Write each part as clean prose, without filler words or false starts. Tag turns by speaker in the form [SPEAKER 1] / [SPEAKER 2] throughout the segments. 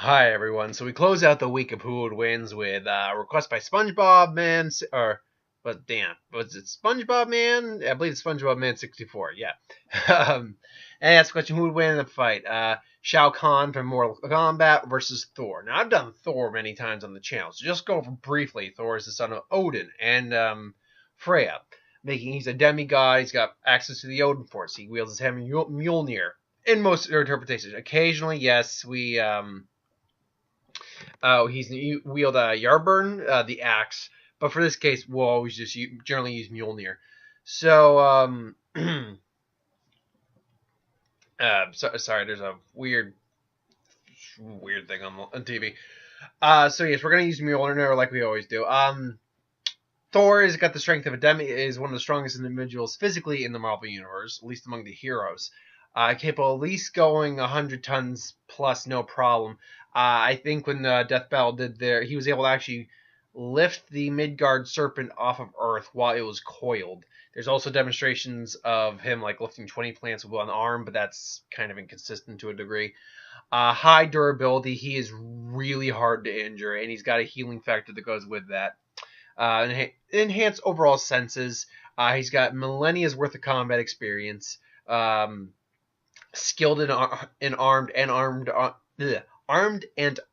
[SPEAKER 1] Hi everyone. So we close out the week of Who Would Wins with a request by SpongeBob Man, but damn, was it SpongeBob Man? I believe it's SpongeBob Man 64. Yeah. And ask the question: Who would win in a fight? Shao Kahn from Mortal Kombat versus Thor. Now I've done Thor many times on the channel, so just go over briefly. Thor is the son of Odin and Freya, making he's a demigod. He's got access to the Odin Force. He wields his hammer Mjolnir. In most interpretations, occasionally, yes, he wield Yarburn, the axe, but for this case, we'll always just generally use Mjolnir. So, sorry, there's a weird thing on TV. So yes, we're gonna use Mjolnir like we always do. Thor has got the strength of a is one of the strongest individuals physically in the Marvel Universe, at least among the heroes. Capable of at least going 100 tons plus, no problem. I think when Death Battle did there, he was able to actually lift the Midgard serpent off of Earth while it was coiled. There's also demonstrations of him like lifting 20 plants with one arm, but that's kind of inconsistent to a degree. High durability. He is really hard to injure, and he's got a healing factor that goes with that. Enhanced overall senses. He's got millennia's worth of combat experience. Skilled in armed and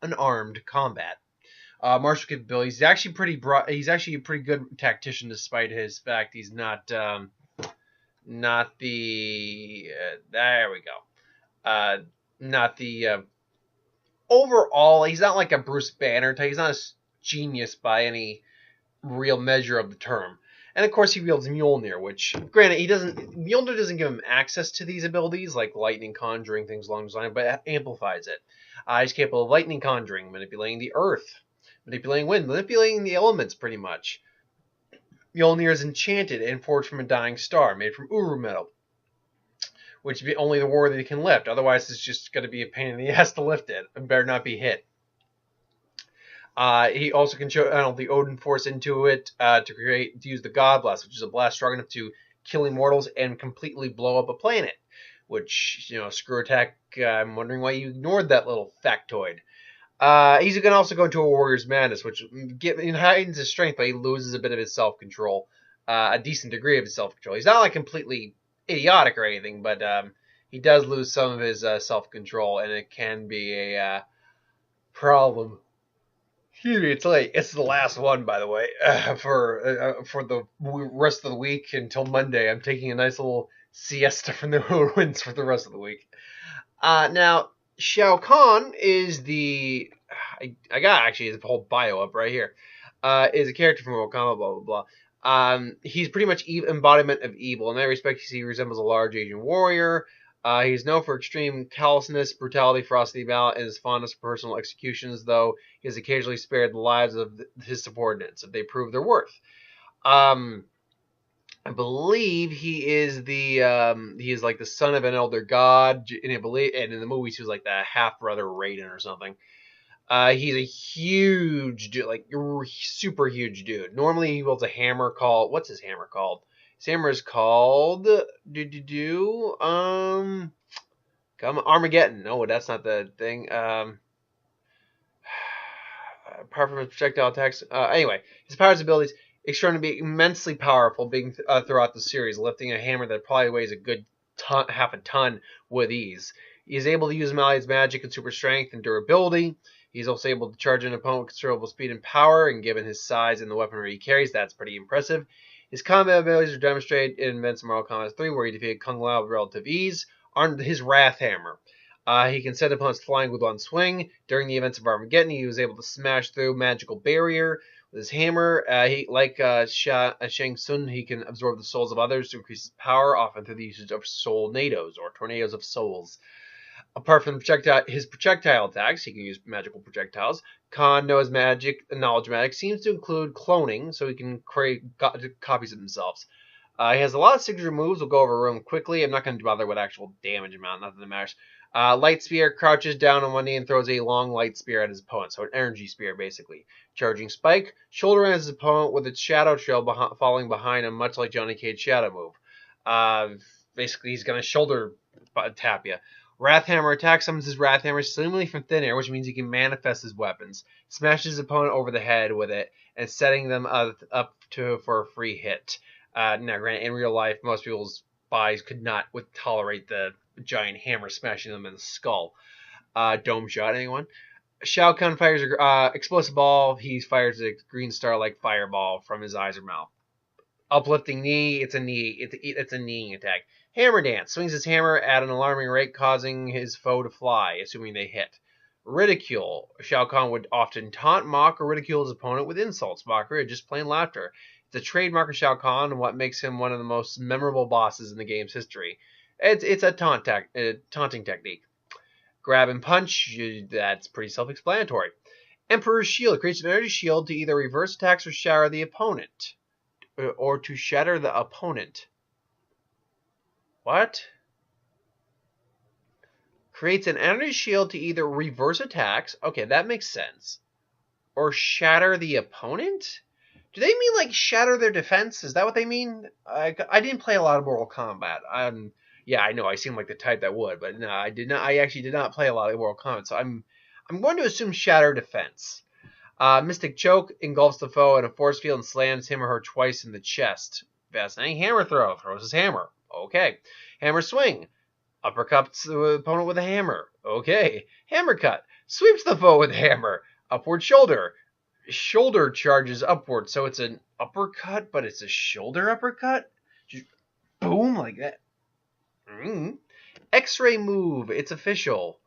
[SPEAKER 1] unarmed combat. Martial capabilities. He's actually pretty broad. He's actually a pretty good tactician, despite his fact he's not the. There we go. Not the. Overall, he's not like a Bruce Banner type. He's not a genius by any real measure of the term. And of course, he wields Mjolnir, which, granted, Mjolnir doesn't give him access to these abilities like lightning, conjuring, things along those lines, but amplifies it. He's capable of lightning, conjuring, manipulating the earth, manipulating wind, manipulating the elements, pretty much. Mjolnir is enchanted and forged from a dying star, made from Uru metal, which only the warrior can lift. Otherwise, it's just going to be a pain in the ass to lift it, and better not be hit. He also can channel the Odin Force into it to use the God Blast, which is a blast strong enough to kill immortals and completely blow up a planet. Which, screw attack. I'm wondering why you ignored that little factoid. He can also go into a Warrior's Madness, which heightens his strength, but he loses a bit of his self-control, a decent degree of his self-control. He's not like completely idiotic or anything, but he does lose some of his self-control, and it can be a problem. Excuse me, it's late. It's the last one, by the way, for the rest of the week until Monday. I'm taking a nice little siesta from the wins for the rest of the week. Now, Shao Kahn is the... I got actually his whole bio up right here. Is a character from Mortal Kombat, blah, blah, blah. He's pretty much embodiment of evil. In that respect, he resembles a large Asian warrior. He's known for extreme callousness, brutality, ferocity, valor, and his fondness for personal executions, though he has occasionally spared the lives of his subordinates if they prove their worth. I believe he is like the son of an elder god, and in the movies he was like the half brother Raiden or something. He's a huge dude, like super huge dude. Normally he wields a hammer called, what's his hammer called? His hammer is called Armageddon. No, that's not the thing. Apart from his projectile attacks, anyway, his powers and abilities shown to be immensely powerful, being throughout the series, lifting a hammer that probably weighs a good half a ton with ease. He is able to use Mali's magic and super strength and durability. He's also able to charge an opponent with considerable speed and power, and given his size and the weaponry he carries, that's pretty impressive. His combat abilities are demonstrated in events of Mortal Kombat 3, where he defeated Kung Lao with relative ease. Armed with his Wrath Hammer, he can send opponents flying with one swing. During the events of Armageddon, he was able to smash through magical barrier with his hammer. Shang Tsung, he can absorb the souls of others to increase his power, often through the usage of tornadoes or tornadoes of souls. Apart from his projectile attacks, he can use magical projectiles. Khan knows magic, knowledge magic seems to include cloning, so he can create copies of themselves. He has a lot of signature moves. We'll go over them quickly. I'm not going to bother with actual damage amount. Nothing that matters. Light Spear crouches down on one knee and throws a long light spear at his opponent. So an energy spear, basically. Charging Spike. Shouldering his opponent with its shadow trail falling behind him, much like Johnny Cage's shadow move. Basically, he's going to shoulder tap you. Wrathhammer attacks, summons his Wrathhammer seemingly from thin air, which means he can manifest his weapons, smashes his opponent over the head with it, and setting them up for a free hit. Now, granted, in real life, most people's bodies could not tolerate the giant hammer smashing them in the skull. Dome shot, anyone? Shao Kahn fires an explosive ball. He fires a green star-like fireball from his eyes or mouth. Uplifting knee. It's a knee. It's a kneeing attack. Hammer dance. Swings his hammer at an alarming rate, causing his foe to fly, assuming they hit. Ridicule. Shao Kahn would often taunt, mock, or ridicule his opponent with insults, mockery, or just plain laughter. It's a trademark of Shao Kahn and what makes him one of the most memorable bosses in the game's history. It's a taunting technique. Grab and punch, that's pretty self-explanatory. Emperor's Shield creates an energy shield to either reverse attacks or shatter the opponent. Or to shatter the opponent. What? Creates an energy shield to either reverse attacks, okay, that makes sense, or shatter the opponent? Do they mean like shatter their defense? Is that what they mean? I didn't play a lot of Mortal Kombat. Yeah, I know I seem like the type that would, but no, I did not. I actually did not play a lot of Mortal Kombat, so I'm going to assume shatter defense. Mystic Choke engulfs the foe in a force field and slams him or her twice in the chest. Fascinating. Hammer throw. Throws his hammer. Okay. Hammer swing. Uppercuts the opponent with a hammer. Okay. Hammer cut. Sweeps the foe with a hammer. Upward shoulder. Shoulder charges upward. So it's an uppercut, but it's a shoulder uppercut? Just boom, like that. X-ray move. It's official.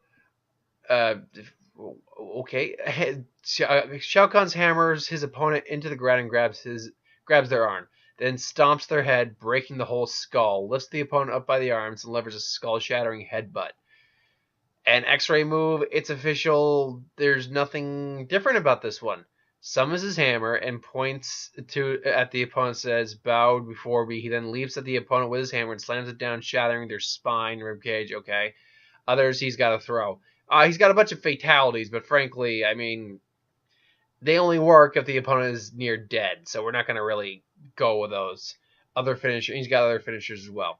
[SPEAKER 1] Okay. Shao Kahn's hammers his opponent into the ground and grabs their arm. Then stomps their head, breaking the whole skull. Lifts the opponent up by the arms and levers a skull-shattering headbutt. An X-ray move. It's official. There's nothing different about this one. Summons his hammer and points at the opponent, says, "Bowed before me." He then leaps at the opponent with his hammer and slams it down, shattering their spine, ribcage. Okay. Others he's got to throw. He's got a bunch of fatalities, but frankly, I mean, they only work if the opponent is near dead, so we're not going to really go with those. Other finishers, he's got other finishers as well.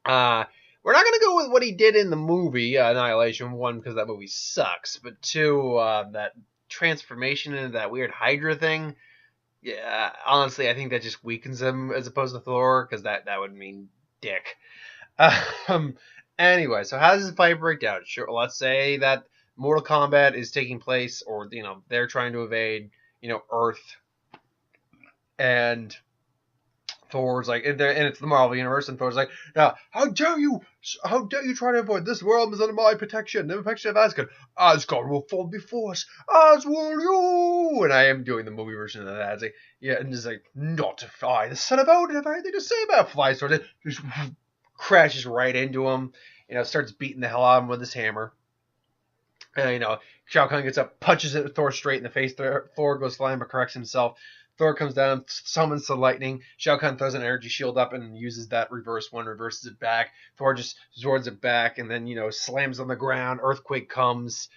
[SPEAKER 1] We're not going to go with what he did in the movie, Annihilation, one, because that movie sucks, but two, that transformation into that weird Hydra thing, yeah, honestly, I think that just weakens him as opposed to Thor, because that would mean dick. Anyway, so how does the fight break down? Sure, let's say that Mortal Kombat is taking place, or, they're trying to evade, Earth, and Thor's like, and it's the Marvel Universe, and Thor's like, "Now, how dare you try to avoid this world is under my protection, the protection of Asgard. Asgard will fall before us, as will you." And I am doing the movie version of that. It's like, yeah, and it's like, "Not if I, the son of Odin, have anything to say about flies," or just crashes right into him, starts beating the hell out of him with his hammer. And, Shao Kahn gets up, punches it Thor straight in the face. Thor goes flying, but corrects himself. Thor comes down, summons the lightning. Shao Kahn throws an energy shield up and uses that reverse one, reverses it back. Thor just zords it back and then, slams on the ground. Earthquake comes.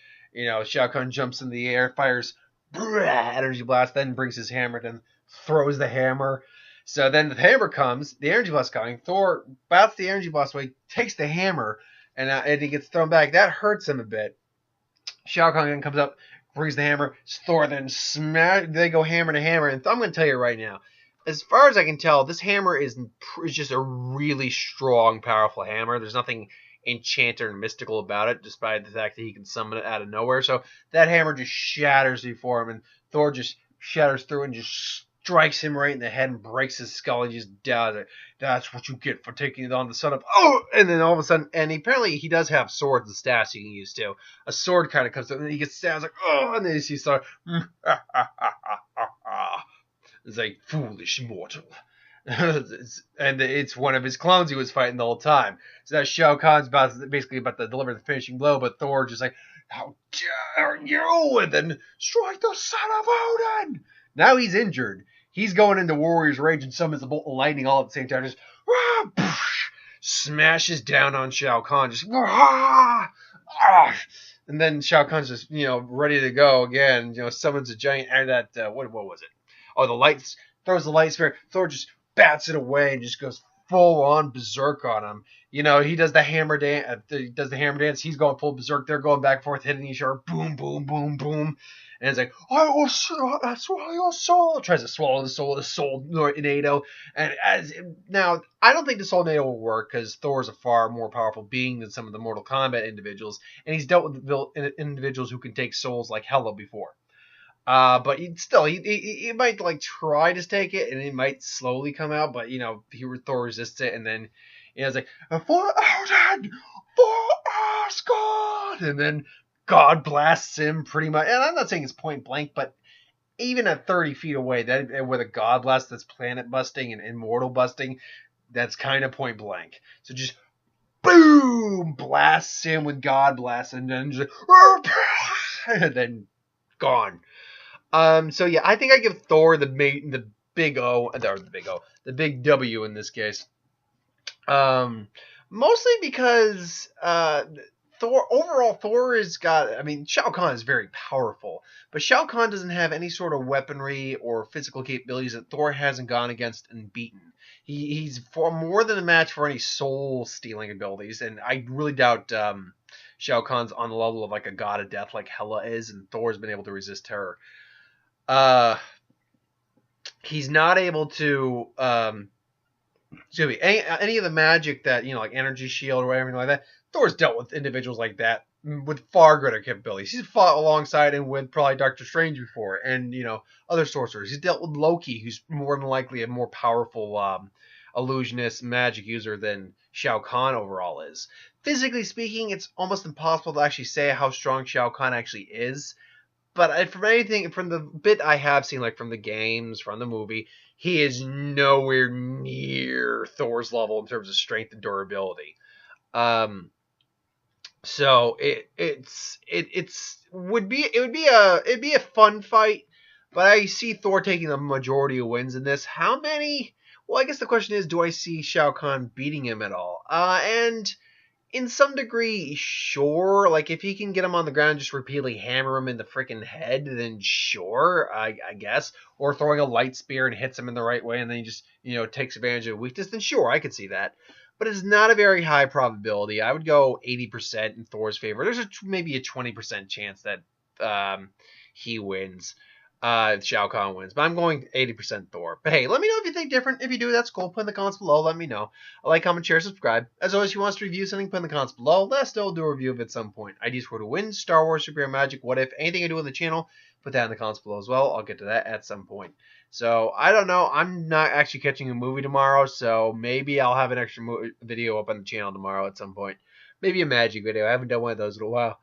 [SPEAKER 1] Shao Kahn jumps in the air, fires energy blast, then brings his hammer, then throws the hammer. So then the hammer comes, the energy blast coming. Thor bats the energy blast away, takes the hammer, and he gets thrown back. That hurts him a bit. Shao Kahn then comes up, brings the hammer. Thor then they go hammer to hammer. And I'm going to tell you right now, as far as I can tell, this hammer is just a really strong, powerful hammer. There's nothing enchanted or mystical about it, despite the fact that he can summon it out of nowhere. So that hammer just shatters before him, and Thor just shatters through and just strikes him right in the head and breaks his skull. And just does it. "That's what you get for taking it on the son of..." Oh! And then all of a sudden, and apparently he does have swords and staffs he can use too. A sword kind of comes up, and he gets stabbed, like, "Oh!" And then you see Thor, it's like, "Foolish mortal." And it's one of his clones he was fighting the whole time. So that Shao Kahn's basically about to deliver the finishing blow, but Thor just like, "How dare you!" And then, "Strike the son of Odin!" Now he's injured. He's going into Warrior's Rage and summons the bolt of lightning all at the same time. Just smashes down on Shao Kahn. Just and then Shao Kahn's just ready to go again. Summons a giant. What was it? Oh, the lights. Throws the light spear. Thor just bats it away and just goes full on berserk on him. He does the hammer dance. He does the hammer dance. He's going full berserk. They're going back and forth, hitting each other. Boom, boom, boom, boom. And it's like, I will swallow your soul. Tries to swallow the soul tornado. And now, I don't think the soul tornado will work because Thor is a far more powerful being than some of the Mortal Kombat individuals, and he's dealt with individuals who can take souls like Hela before. But he might like try to take it, and it might slowly come out. But Thor resists it, and then it's like for Odin, for Asgard, and then God blasts him pretty much. And I'm not saying it's point blank, but even at 30 feet away, that with a God blast that's planet busting and immortal busting, that's kind of point blank. So just boom, blasts him with God blast, and then just and then gone. So yeah, I think I give Thor the big O, or the big W in this case. Mostly because Thor has got. I mean, Shao Kahn is very powerful, but Shao Kahn doesn't have any sort of weaponry or physical capabilities that Thor hasn't gone against and beaten. He's far more than a match for any soul stealing abilities, and I really doubt Shao Kahn's on the level of like a god of death like Hela is, and Thor's been able to resist her. He's not able to excuse me, any of the magic that like energy shield or anything like that. Thor's dealt with individuals like that with far greater capabilities. He's fought alongside and with probably Doctor Strange before, and other sorcerers. He's dealt with Loki, who's more than likely a more powerful illusionist magic user than Shao Kahn overall is. Physically speaking, it's almost impossible to actually say how strong Shao Kahn actually is. But from the bit I have seen, like from the games, from the movie, he is nowhere near Thor's level in terms of strength and durability. So it'd be a fun fight, but I see Thor taking the majority of wins in this. How many? Well, I guess the question is, do I see Shao Kahn beating him at all? And in some degree, sure. Like, if he can get him on the ground and just repeatedly hammer him in the freaking head, then sure, I guess. Or throwing a light spear and hits him in the right way, and then he just, takes advantage of the weakness, then sure, I could see that. But it's not a very high probability. I would go 80% in Thor's favor. There's maybe a 20% chance that he wins. Shao Kahn wins, but I'm going 80% Thor. But hey, let me know if you think different. If you do, that's cool. Put in the comments below. Let me know. Like, comment, share, subscribe. As always, if you want us to review something, put in the comments below. Let us know. Do a review of it at some point. Ideas for who to win, Star Wars, superhero magic, what if, anything I do on the channel, put that in the comments below as well. I'll get to that at some point. So, I don't know. I'm not actually catching a movie tomorrow, so maybe I'll have an extra video up on the channel tomorrow at some point. Maybe a magic video. I haven't done one of those in a while.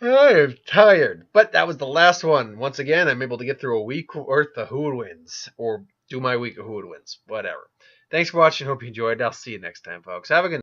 [SPEAKER 1] I am tired, but that was the last one. Once again, I'm able to get through a week worth of Who Wins, or do my week of Who Wins, whatever. Thanks for watching. Hope you enjoyed. I'll see you next time, folks. Have a good night.